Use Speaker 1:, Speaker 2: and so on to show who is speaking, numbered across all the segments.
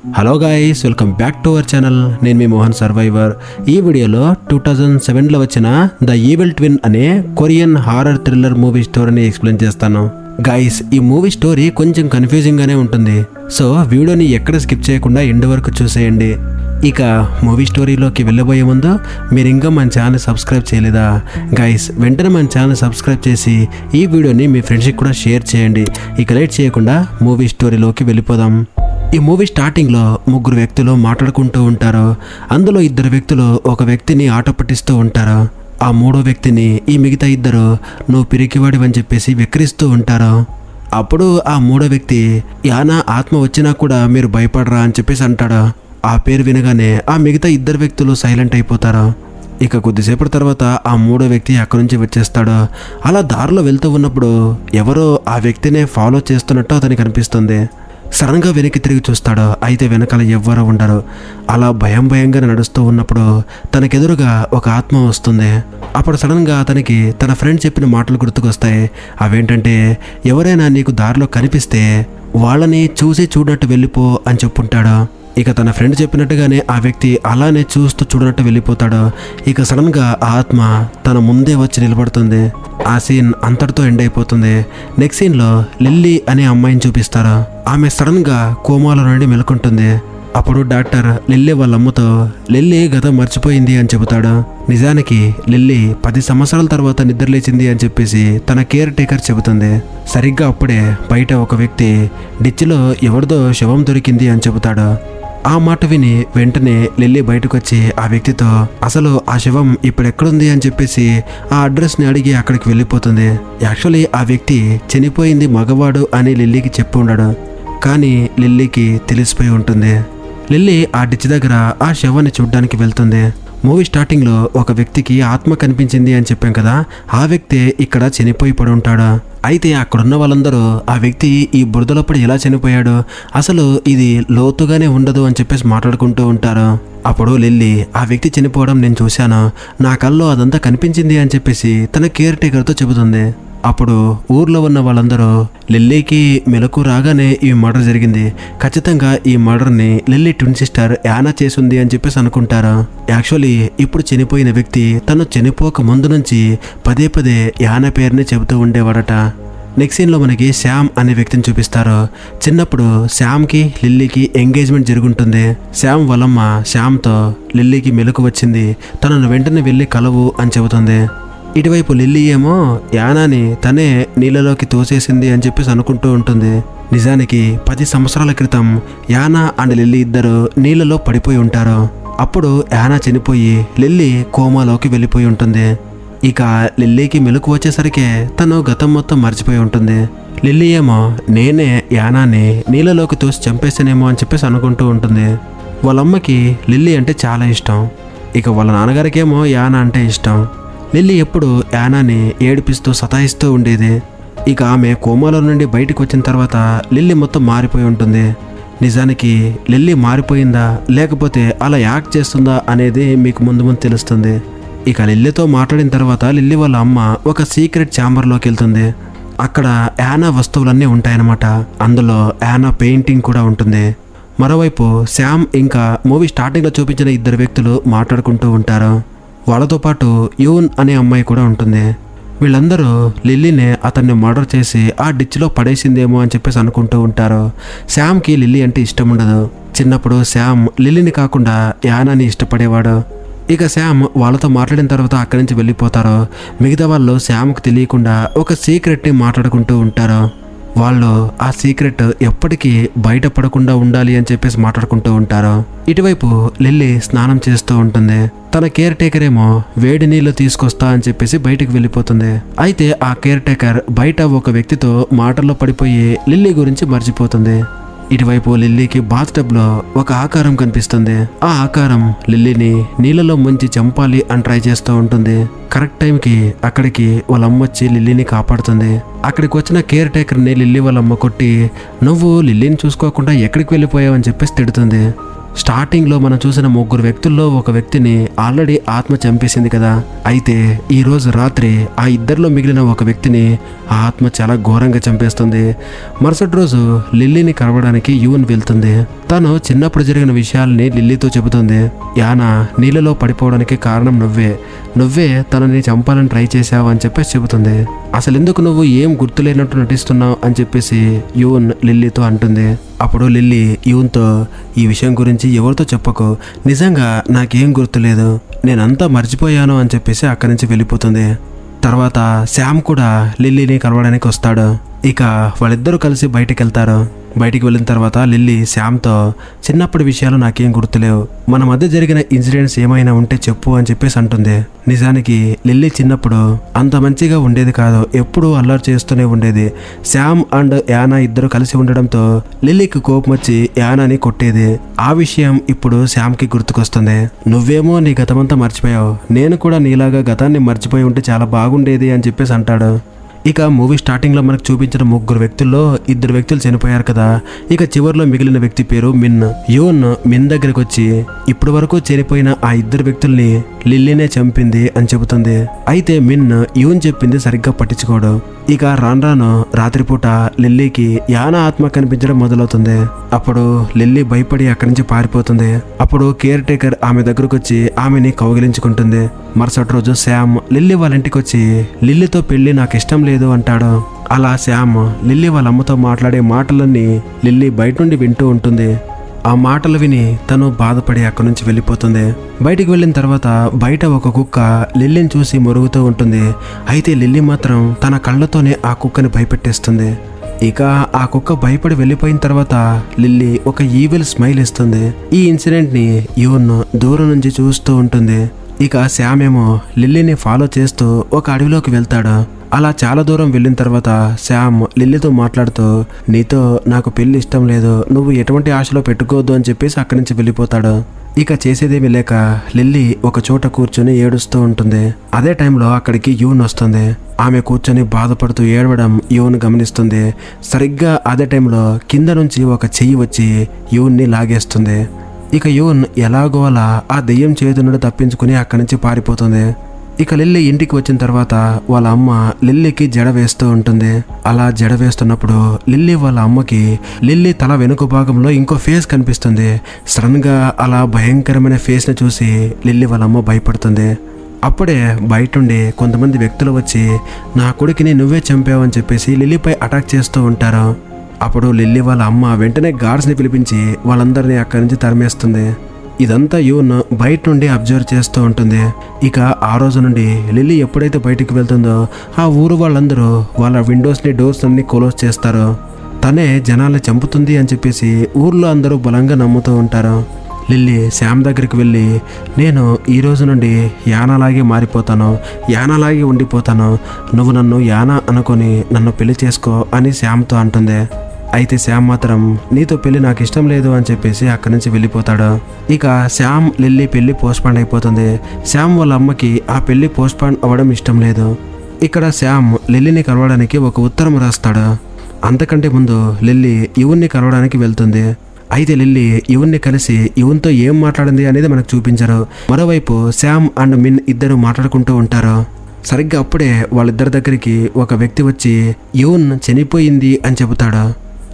Speaker 1: Hello guys, welcome back to our channel. నేను మీ Mohan survivor. ఈ వీడియోలో 2007లో వచ్చిన ద ఈవిల్ ట్విన్ అనే కొరియన్ హారర్ థ్రిల్లర్ మూవీ స్టోరీని ఎక్స్ప్లెయిన్ చేస్తాను. గాయ్స్, ఈ మూవీ స్టోరీ కొంచెం కన్ఫ్యూజింగ్ గానే ఉంటుంది, సో వీడియోని ఎక్కడ స్కిప్ చేయకుండా ఎండ్ వరకు చూసేయండి. ఇక మూవీ స్టోరీలోకి వెళ్ళబోయే ముందు మీరు ఇంకా మన ఛానల్ సబ్స్క్రైబ్ చేయలేదా గైస్, వెంటనే మన ఛానల్ సబ్స్క్రైబ్ చేసి ఈ వీడియోని మీ ఫ్రెండ్స్కి కూడా షేర్ చేయండి. ఇక లేట్ చేయకుండా మూవీ స్టోరీలోకి వెళ్ళిపోదాం. ఈ మూవీ స్టార్టింగ్లో ముగ్గురు వ్యక్తులు మాట్లాడుకుంటూ ఉంటారు. అందులో ఇద్దరు వ్యక్తులు ఒక వ్యక్తిని ఆట పట్టిస్తూ ఉంటారు. ఆ మూడో వ్యక్తిని ఈ మిగతా ఇద్దరు నువ్వు పిరికివాడివని చెప్పేసి వెక్కిరిస్తూ ఉంటారు. అప్పుడు ఆ మూడో వ్యక్తి, యానా ఆత్మ వచ్చినా కూడా మీరు భయపడరా అని చెప్పేసి అంటాడు. ఆ పేరు వినగానే ఆ మిగతా ఇద్దరు వ్యక్తులు సైలెంట్ అయిపోతారు. ఇక కొద్దిసేపటి తర్వాత ఆ మూడో వ్యక్తి అక్కడి నుంచి వచ్చేస్తాడు. అలా దారిలో వెళ్తూ ఉన్నప్పుడు ఎవరో ఆ వ్యక్తినే ఫాలో చేస్తున్నట్టు అతనికి అనిపిస్తుంది. సడన్గా వెనక్కి తిరిగి చూస్తాడు. అయితే వెనకాల ఎవ్వరూ ఉండరు. అలా భయంగా నడుస్తూ ఉన్నప్పుడు తనకెదురుగా ఒక ఆత్మ వస్తుంది. అప్పుడు సడన్గా అతనికి తన ఫ్రెండ్ చెప్పిన మాటలు గుర్తుకొస్తాయి. అవేంటంటే, ఎవరైనా నీకు దారిలో కనిపిస్తే వాళ్ళని చూసి చూడనట్టు వెళ్ళిపో అని చెప్పుంటాడు. ఇక తన ఫ్రెండ్ చెప్పినట్టుగానే ఆ వ్యక్తి అలానే చూస్తూ చూడనట్టు వెళ్ళిపోతాడు. ఇక సడన్గా ఆ ఆత్మ తన ముందే వచ్చి నిలబడుతుంది. ఆ సీన్ అంతటితో ఎండ్ అయిపోతుంది. నెక్స్ట్ సీన్లో లిల్లీ అనే అమ్మాయిని చూపిస్తారు. ఆమె సడన్గా కోమాలో నుండి మెలుకుంటుంది. అప్పుడు డాక్టర్ లిల్లీ వాళ్ళ అమ్మతో లిల్లీ గతం మర్చిపోయింది అని చెబుతాడు. నిజానికి లిల్లీ 10 సంవత్సరాల తర్వాత నిద్రలేచింది అని చెప్పేసి తన కేర్ టేకర్ చెబుతుంది. సరిగ్గా అప్పుడే బయట ఒక వ్యక్తి డిచ్చిలో ఎవరిదో శవం దొరికింది అని చెబుతాడు. ఆ మాట విని వెంటనే లిల్లీ బయటకు వచ్చి ఆ వ్యక్తితో అసలు ఆ శవం ఇప్పుడు ఎక్కడుంది అని చెప్పేసి ఆ అడ్రస్ని అడిగి అక్కడికి వెళ్ళిపోతుంది. యాక్చువల్లీ ఆ వ్యక్తి చనిపోయింది మగవాడు అని లిల్లీకి చెప్పి ఉండడు, కానీ లిల్లీకి తెలిసిపోయి ఉంటుంది. లిల్లీ ఆ డిచ్ దగ్గర ఆ శవాన్ని చూడ్డానికి వెళ్తుంది. మూవీ స్టార్టింగ్లో ఒక వ్యక్తికి ఆత్మ కనిపించింది అని చెప్పాం కదా, ఆ వ్యక్తి ఇక్కడ చనిపోయి పడి ఉంటాడు. అయితే అక్కడున్న వాళ్ళందరూ ఆ వ్యక్తి ఈ బురదలో పడి ఎలా చనిపోయాడు, అసలు ఇది లోతుగానే ఉండదు అని చెప్పేసి మాట్లాడుకుంటూ ఉంటారు. అప్పుడు లిల్లీ, ఆ వ్యక్తి చనిపోవడం నేను చూశాను, నా కల్లో అదంతా కనిపించింది అని చెప్పేసి తన కేర్ టేకర్తో చెబుతుంది. అప్పుడు ఊర్లో ఉన్న వాళ్ళందరూ లిల్లీకి మెలకు రాగానే ఈ మర్డర్ జరిగింది, ఖచ్చితంగా ఈ మర్డర్ని లిల్లీ ట్విన్ సిస్టర్ యానా చేసింది అని చెప్పేసి అనుకుంటారు. యాక్చువల్లీ ఇప్పుడు చనిపోయిన వ్యక్తి తను చనిపోక ముందు నుంచి పదే యానా పేరుని చెబుతూ ఉండేవాడట. నెక్స్ట్ సీన్లో మనకి శ్యామ్ అనే వ్యక్తిని చూపిస్తారు. చిన్నప్పుడు శ్యామ్కి లిల్లీకి ఎంగేజ్మెంట్ జరుగుంటుంది. శ్యామ్ వాళ్ళమ్మ శ్యామ్తో లిల్లీకి మెలకు వచ్చింది, తనను వెంటనే వెళ్ళి కలవు అని చెబుతుంది. ఇటువైపు లిల్లీ ఏమో యానాని తనే నీళ్ళలోకి తోసేసింది అని చెప్పేసి అనుకుంటూ ఉంటుంది. నిజానికి 10 సంవత్సరాల క్రితం యానా అండ్ లిల్లీ ఇద్దరు నీళ్ళలో పడిపోయి ఉంటారు. అప్పుడు యానా చనిపోయి లిల్లీ కోమాలోకి వెళ్ళిపోయి ఉంటుంది. ఇక లిల్లీకి మెలకు వచ్చేసరికి తను గతం మొత్తం మర్చిపోయి ఉంటుంది. లిల్లీ ఏమో నేనే యానాని నీళ్ళలోకి తోసి చంపేసానేమో అని చెప్పేసి అనుకుంటూ ఉంటుంది. వాళ్ళమ్మకి లిల్లీ అంటే చాలా ఇష్టం. ఇక వాళ్ళ నాన్నగారికేమో యానా అంటే ఇష్టం. లిల్లీ ఎప్పుడు యానాని ఏడిపిస్తూ సతాయిస్తూ ఉండేది. ఇక ఆమె కోమాలో నుండి బయటకు వచ్చిన తర్వాత లిల్లీ మొత్తం మారిపోయి ఉంటుంది. నిజానికి లిల్లీ మారిపోయిందా లేకపోతే అలా యాక్ట్ చేస్తుందా అనేది మీకు ముందు తెలుస్తుంది. ఇక లిల్లీతో మాట్లాడిన తర్వాత లిల్లీ వాళ్ళ అమ్మ ఒక సీక్రెట్ ఛాంబర్లోకి వెళ్తుంది. అక్కడ యానా వస్తువులన్నీ ఉంటాయన్నమాట. అందులో యానా పెయింటింగ్ కూడా ఉంటుంది. మరోవైపు శ్యామ్ ఇంకా మూవీ స్టార్టింగ్లో చూపించిన ఇద్దరు వ్యక్తులు మాట్లాడుకుంటూ ఉంటారు. వాళ్ళతో పాటు యూన్ అనే అమ్మాయి కూడా ఉంటుంది. వీళ్ళందరూ లిల్లీనే అతన్ని మర్డర్ చేసి ఆ డిచ్లో పడేసిందేమో అని చెప్పేసి అనుకుంటూ ఉంటారు. శ్యామ్కి లిల్లీ అంటే ఇష్టం ఉండదు. చిన్నప్పుడు శ్యామ్ లిల్లీని కాకుండా యానాని ఇష్టపడేవాడు. ఇక శ్యామ్ వాళ్ళతో మాట్లాడిన తర్వాత అక్కడి నుంచి వెళ్ళిపోతారు. మిగతా వాళ్ళు శ్యామ్కి తెలియకుండా ఒక సీక్రెట్ని మాట్లాడుకుంటూ ఉంటారు. వాళ్ళు ఆ సీక్రెట్ ఎప్పటికీ బయటపడకుండా ఉండాలి అని చెప్పేసి మాట్లాడుకుంటూ ఉంటారు. ఇటువైపు లిల్లీ స్నానం చేస్తూ ఉంటుంది. తన కేర్ టేకర్ ఏమో వేడి నీళ్లు తీసుకొస్తా అని చెప్పేసి బయటికి వెళ్ళిపోతుంది. అయితే ఆ కేర్ టేకర్ బయట ఒక వ్యక్తితో మాటల్లో పడిపోయి లిల్లీ గురించి మర్చిపోతుంది. ఇటువైపు లిల్లీకి బాత్ టబ్ లో ఒక ఆకారం కనిపిస్తుంది. ఆ ఆకారం లిల్లీని నీళ్ళలో ముంచి చంపాలి అని ట్రై చేస్తూ ఉంటుంది. కరెక్ట్ టైంకి అక్కడికి వాళ్ళ అమ్మ వచ్చి లిల్లీని కాపాడుతుంది. అక్కడికి వచ్చిన కేర్ టేకర్ని లిల్లీ వాళ్ళ అమ్మ కొట్టి, నువ్వు లిల్లీని చూసుకోకుండా ఎక్కడికి వెళ్ళిపోయావు అని చెప్పేసి తిడుతుంది. స్టార్టింగ్లో మనం చూసిన 3 వ్యక్తుల్లో ఒక వ్యక్తిని ఆల్రెడీ ఆత్మ చంపేసింది కదా. అయితే ఈ రోజు రాత్రి ఆ ఇద్దరిలో మిగిలిన ఒక వ్యక్తిని ఆ ఆత్మ చాలా ఘోరంగా చంపేస్తుంది. మరుసటి రోజు లిల్లీని కలవడానికి యూన్ వెళ్తుంది. తను చిన్నప్పుడు జరిగిన విషయాల్ని లిల్లీతో చెబుతుంది. యానా నీళ్ళలో పడిపోవడానికి కారణం నువ్వే తనని చంపాలని ట్రై చేశావు అని చెప్పేసి చెబుతుంది. అసలు ఎందుకు నువ్వు ఏం గుర్తులేనట్టు నటిస్తున్నావు అని చెప్పేసి యూన్ లిల్లీతో అంటుంది. అప్పుడు లిల్లీ యూన్తో, ఈ విషయం గురించి ఎవరితో చెప్పకు, నిజంగా నాకేం గుర్తులేదు, నేనంతా మర్చిపోయాను అని చెప్పేసి అక్కడి నుంచి వెళ్ళిపోతుంది. తర్వాత శామ్ కూడా లిల్లీని కలవడానికి వస్తాడు. ఇక వాళ్ళిద్దరూ కలిసి బయటికి వెళ్తారు. బయటికి వెళ్ళిన తర్వాత లిల్లీ శామ్తో, చిన్నప్పటి విషయాలు నాకేం గుర్తులేవు, మన మధ్య జరిగిన ఇన్సిడెంట్స్ ఏమైనా ఉంటే చెప్పు అని చెప్పేసి అంటుంది. నిజానికి లిల్లీ చిన్నప్పుడు అంత మంచిగా ఉండేది కాదు, ఎప్పుడూ అల్లరి చేస్తూనే ఉండేది. శామ్ అండ్ యానా ఇద్దరు కలిసి ఉండడంతో లిల్లీకి కోపం వచ్చి యానాని కొట్టేది. ఆ విషయం ఇప్పుడు శామ్కి గుర్తుకొస్తుంది. నువ్వేమో నీ గతమంతా మర్చిపోయావు, నేను కూడా నీలాగా గతాన్ని మర్చిపోయి ఉంటే చాలా బాగుండేది అని చెప్పేసి అంటాడు. ఇక మూవీ స్టార్టింగ్లో మనకు చూపించిన 3 వ్యక్తుల్లో 2 వ్యక్తులు చనిపోయారు కదా. ఇక చివరిలో మిగిలిన వ్యక్తి పేరు మిన్. యూన్ మిన్ దగ్గరికి వచ్చి ఇప్పటి వరకు చనిపోయిన ఆ 2 వ్యక్తుల్ని లిల్లీనే చంపింది అని చెబుతుంది. అయితే మిన్ యూన్ చెప్పింది సరిగ్గా పట్టించుకోడు. ఇక రాను రాత్రిపూట లిల్లీకి యానా ఆత్మ కనిపించడం మొదలవుతుంది. అప్పుడు లిల్లీ భయపడి అక్కడి నుంచి పారిపోతుంది. అప్పుడు కేర్ టేకర్ ఆమె దగ్గరకు వచ్చి ఆమెని కౌగిలించుకుంటుంది. మరుసటి రోజు శామ్ లిల్లీ వాళ్ళ ఇంటికి వచ్చి లిల్లీతో పెళ్లి నాకు ఇష్టం లేదు అంటాడు. అలా శామ్ లిల్లీ వాళ్ళ అమ్మతో మాట్లాడే మాటలన్నీ లిల్లీ బయట నుండి వింటూ ఉంటుంది. ఆ మాటలు విని తను బాధపడి అక్కడి నుంచి వెళ్ళిపోతుంది. బయటికి వెళ్ళిన తర్వాత బయట ఒక కుక్క లిల్లీని చూసి మొరుగుతూ ఉంటుంది. అయితే లిల్లీ మాత్రం తన కళ్ళతోనే ఆ కుక్కని భయపెట్టేస్తుంది. ఇక ఆ కుక్క భయపడి వెళ్ళిపోయిన తర్వాత లిల్లీ ఒక ఈవిల్ స్మైల్ ఇస్తుంది. ఈ ఇన్సిడెంట్ ని యూన్ దూరం నుంచి చూస్తూ ఉంటుంది. ఇక శామ్ ఏమో లిల్లీని ఫాలో చేస్తూ ఒక అడవిలోకి వెళ్తాడు. అలా చాలా దూరం వెళ్ళిన తర్వాత శామ్ లిల్లీతో మాట్లాడుతూ, నీతో నాకు పెళ్లి ఇష్టం లేదు, నువ్వు ఎటువంటి ఆశలో పెట్టుకోవద్దు అని చెప్పేసి అక్కడి నుంచి వెళ్ళిపోతాడు. ఇక చేసేదేమీ లేక లిల్లీ ఒక చోట కూర్చొని ఏడుస్తూ ఉంటుంది. అదే టైంలో అక్కడికి యూన్ వస్తుంది. ఆమె కూర్చొని బాధపడుతూ ఏడవడం యూన్ గమనిస్తుంది. సరిగ్గా అదే టైంలో కింద నుంచి ఒక చెయ్యి వచ్చి యూన్ని లాగేస్తుంది. ఇక యూన్ ఎలాగో అలా ఆ దెయ్యం చేతి నుండి తప్పించుకుని అక్కడి నుంచి పారిపోతుంది. ఇక లిల్లీ ఇంటికి వచ్చిన తర్వాత వాళ్ళ అమ్మ లిల్లీకి జడ వేస్తూ ఉంటుంది. అలా జడ వేస్తున్నప్పుడు లిల్లీ వాళ్ళ అమ్మకి లిల్లీ తల వెనుక భాగంలో ఇంకో ఫేస్ కనిపిస్తుంది. సడన్ గా అలా భయంకరమైన ఫేస్ ని చూసి లిల్లీ వాళ్ళ అమ్మ భయపడుతుంది. అప్పుడే బయటుండి కొంతమంది వ్యక్తులు వచ్చి నా కొడుకుని నువ్వే చంపావని చెప్పేసి లిల్లీపై అటాక్ చేస్తూ ఉంటారు. అప్పుడు లిల్లీ వాళ్ళ అమ్మ వెంటనే గార్డ్స్ని పిలిపించి వాళ్ళందరినీ అక్కడి నుంచి తరిమేస్తుంది. ఇదంతా యూన్ బయట నుండి అబ్జర్వ్ చేస్తూ ఉంటుంది. ఇక ఆ రోజు నుండి లిల్లీ ఎప్పుడైతే బయటికి వెళ్తుందో ఆ ఊరు వాళ్ళందరూ వాళ్ళ విండోస్ని డోర్స్ అన్ని క్లోజ్ చేస్తారు. తనే జనాల్ని చంపుతుంది అని చెప్పేసి ఊర్లో అందరూ బలంగా నమ్ముతూ ఉంటారు. లిల్లీ శామ్ దగ్గరికి వెళ్ళి, నేను ఈ రోజు నుండి యానాలాగే మారిపోతాను, యానాలాగే ఉండిపోతాను, నువ్వు నన్ను యానా అనుకొని నన్ను పెళ్లి చేసుకో అని శామ్తో అంటుంది. అయితే శామ్ మాత్రం నీతో పెళ్లి నాకు ఇష్టం లేదు అని చెప్పేసి అక్కడి నుంచి వెళ్ళిపోతాడు. ఇక శామ్ లిల్లీ పెళ్లి పోస్ట్పోన్ అయిపోతుంది. శామ్ వాళ్ళ అమ్మకి ఆ పెళ్లి పోస్ట్పోన్ అవ్వడం ఇష్టం లేదు. ఇక్కడ శామ్ లిల్లీని కలవడానికి ఒక ఉత్తరం రాస్తాడు. అంతకంటే ముందు లిల్లీ యువన్ని కలవడానికి వెళ్తుంది. అయితే లిల్లీ యువన్ని కలిసి యువన్తో ఏం మాట్లాడింది అనేది మనకు చూపించారు. మరోవైపు శామ్ అండ్ మిన్ ఇద్దరు మాట్లాడుకుంటూ ఉంటారు. సరిగ్గా అప్పుడే వాళ్ళిద్దరి దగ్గరికి ఒక వ్యక్తి వచ్చి యువన్ చనిపోయింది అని చెబుతాడు.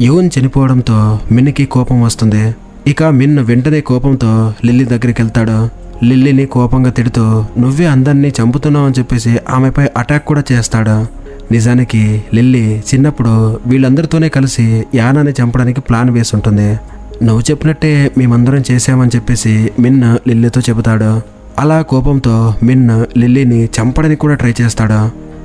Speaker 1: యువన్ చనిపోవడంతో మిన్కి కోపం వస్తుంది. ఇక మిన్ వెంటనే కోపంతో లిల్లీ దగ్గరికి వెళ్తాడు. లిల్లీని కోపంగా తిడుతూ నువ్వే అందరినీ చంపుతున్నావు అని చెప్పేసి ఆమెపై అటాక్ కూడా చేస్తాడు. నిజానికి లిల్లీ చిన్నప్పుడు వీళ్ళందరితోనే కలిసి యానాని చంపడానికి ప్లాన్ వేసి ఉంటుంది. నువ్వు చెప్పినట్టే మేమందరం చేశామని చెప్పేసి మిన్ లిల్లీతో చెబుతాడు. అలా కోపంతో మిన్ లిల్లీని చంపడానికి కూడా ట్రై చేస్తాడు.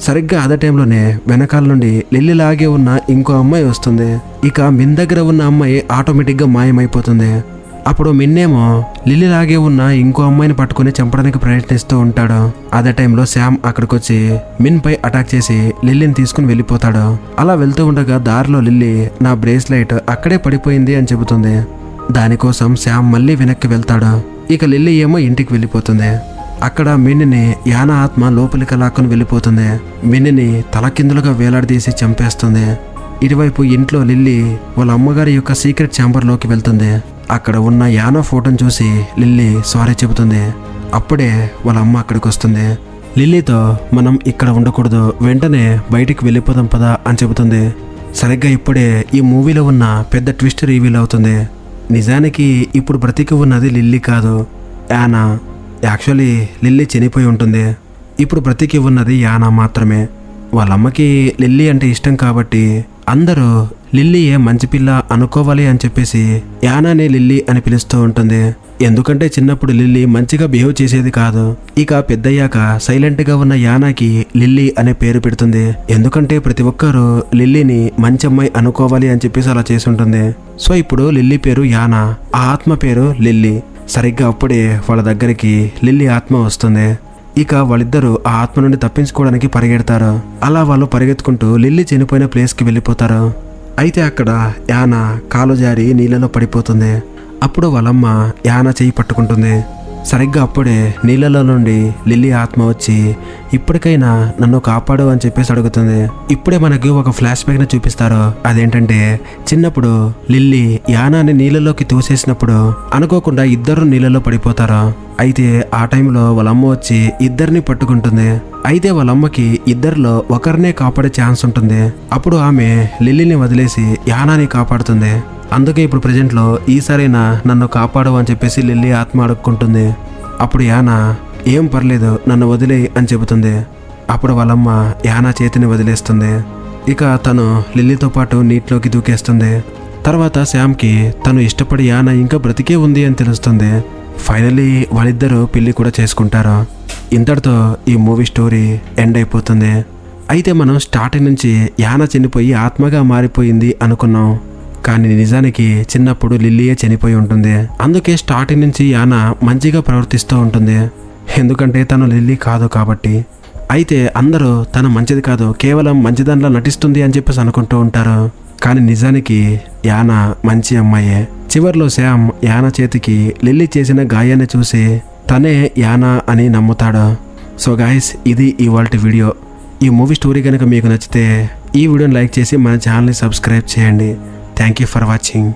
Speaker 1: సరిగ్గా అదే టైంలోనే వెనకాల నుండి లిల్లీ లాగే ఉన్న ఇంకో అమ్మాయి వస్తుంది. ఇక మిన్ దగ్గర ఉన్న అమ్మాయి ఆటోమేటిక్గా మాయమైపోతుంది. అప్పుడు మిన్నేమో లిల్లీ లాగే ఉన్న ఇంకో అమ్మాయిని పట్టుకుని చంపడానికి ప్రయత్నిస్తూ ఉంటాడు. అదే టైంలో శామ్ అక్కడికి వచ్చి మిన్ పై అటాక్ చేసి లిల్లీని తీసుకుని వెళ్ళిపోతాడు. అలా వెళ్తూ ఉండగా దారిలో లిల్లీ నా బ్రేస్లైట్ అక్కడే పడిపోయింది అని చెబుతుంది. దానికోసం శామ్ మళ్ళీ వెనక్కి వెళ్తాడు. ఇక లిల్లీ ఏమో ఇంటికి వెళ్ళిపోతుంది. అక్కడ మిన్ని యానా ఆత్మ లోపలికి లాక్కుని వెళ్ళిపోతుంది. మిన్ని తలకిందులుగా వేలాడదీసి చంపేస్తుంది. ఇటువైపు ఇంట్లో లిల్లీ వాళ్ళ అమ్మగారి యొక్క సీక్రెట్ ఛాంబర్లోకి వెళ్తుంది. అక్కడ ఉన్న యానా ఫోటోని చూసి లిల్లీ సారీ చెబుతుంది. అప్పుడే వాళ్ళ అమ్మ అక్కడికి వస్తుంది. లిల్లీతో మనం ఇక్కడ ఉండకూడదు, వెంటనే బయటికి వెళ్ళిపోదాం పదా అని చెబుతుంది. సరిగ్గా ఇప్పుడే ఈ మూవీలో ఉన్న పెద్ద ట్విస్ట్ రివీల్ అవుతుంది. నిజానికి ఇప్పుడు బ్రతికి ఉన్నది లిల్లీ కాదు, యానా. యాక్చువల్లీ లిల్లీ చనిపోయి ఉంటుంది. ఇప్పుడు బ్రతికి ఉన్నది యానా మాత్రమే. వాళ్ళమ్మకి లిల్లీ అంటే ఇష్టం కాబట్టి అందరూ లిల్లీయే మంచి పిల్ల అనుకోవాలి అని చెప్పేసి యానానే లిల్లీ అని పిలుస్తూ ఉంటుంది. ఎందుకంటే చిన్నప్పుడు లిల్లీ మంచిగా బిహేవ్ చేసేది కాదు. ఇక పెద్దయ్యాక సైలెంట్గా ఉన్న యానాకి లిల్లీ అనే పేరు పెడుతుంది. ఎందుకంటే ప్రతి ఒక్కరూ లిల్లీని మంచి అమ్మాయి అనుకోవాలి అని చెప్పేసి అలా చేసి ఉంటుంది. సో ఇప్పుడు లిల్లీ పేరు యానా, ఆ ఆత్మ పేరు లిల్లీ. సరిగ్గా అప్పుడే వాళ్ళ దగ్గరికి లిల్లీ ఆత్మ వస్తుంది. ఇక వాళ్ళిద్దరూ ఆ ఆత్మ నుండి తప్పించుకోవడానికి పరిగెడతారు. అలా వాళ్ళు పరిగెత్తుకుంటూ లిల్లీ చనిపోయిన ప్లేస్కి వెళ్ళిపోతారు. అయితే అక్కడ యానా కాలు జారి నీళ్ళలో పడిపోతుంది. అప్పుడు వాళ్ళమ్మ యానా చెయ్యి పట్టుకుంటుంది. సరిగ్గా అప్పుడే నీళ్ళలో నుండి లిల్లీ ఆత్మ వచ్చి ఇప్పటికైనా నన్ను కాపాడు అని చెప్పేసి అడుగుతుంది. ఇప్పుడే మనకి ఒక ఫ్లాష్ బ్యాక్ ని చూపిస్తారు. అదేంటంటే చిన్నప్పుడు లిల్లీ యానాని నీళ్ళలోకి తోసేసినప్పుడు అనుకోకుండా ఇద్దరు నీళ్ళలో పడిపోతారు. అయితే ఆ టైంలో వాళ్ళమ్మ వచ్చి ఇద్దరిని పట్టుకుంటుంది. అయితే వాళ్ళమ్మకి ఇద్దరిలో ఒకరినే కాపాడే ఛాన్స్ ఉంటుంది. అప్పుడు ఆమె లిల్లీని వదిలేసి యానాని కాపాడుతుంది. అందుకే ఇప్పుడు ప్రజెంట్లో ఈసారైనా నన్ను కాపాడు అని చెప్పేసి లిల్లీ ఆత్మ అడుక్కుంటుంది. అప్పుడు యానా ఏం పర్లేదు నన్ను వదిలేయి అని చెబుతుంది. అప్పుడు వాళ్ళమ్మ యానా చేతిని వదిలేస్తుంది. ఇక తను లిల్లీతో పాటు నీటిలోకి దూకేస్తుంది. తర్వాత శ్యామ్కి తను ఇష్టపడి యానా ఇంకా బ్రతికే ఉంది అని తెలుస్తుంది. ఫైనల్లీ వాళ్ళిద్దరూ పెళ్లి కూడా చేసుకుంటారు. ఇంతటితో ఈ మూవీ స్టోరీ ఎండ్ అయిపోతుంది. అయితే మనం స్టార్టింగ్ నుంచి యానా చనిపోయి ఆత్మగా మారిపోయింది అనుకున్నాం. కానీ నిజానికి చిన్నప్పుడు లిల్లీయే చనిపోయి ఉంటుంది. అందుకే స్టార్టింగ్ నుంచి యానా మంచిగా ప్రవర్తిస్తూ ఉంటుంది. ఎందుకంటే తను లిల్లీ కాదు కాబట్టి. అయితే అందరూ తను మంచిది కాదు, కేవలం మంచిదానిలా నటిస్తుంది అని చెప్పేసి అనుకుంటూ ఉంటారు. కానీ నిజానికి యానా మంచి అమ్మాయే. చివర్లో శ్యామ్ యానా చేతికి లిల్లీ చేసిన గాయాన్ని చూసి తనే యానా అని నమ్ముతాడు. సో గాయస్, ఇది ఇవాల్టి వీడియో. ఈ మూవీ స్టోరీ కనుక మీకు నచ్చితే ఈ వీడియోని లైక్ చేసి మన ఛానల్ని సబ్స్క్రైబ్ చేయండి. Thank you for watching.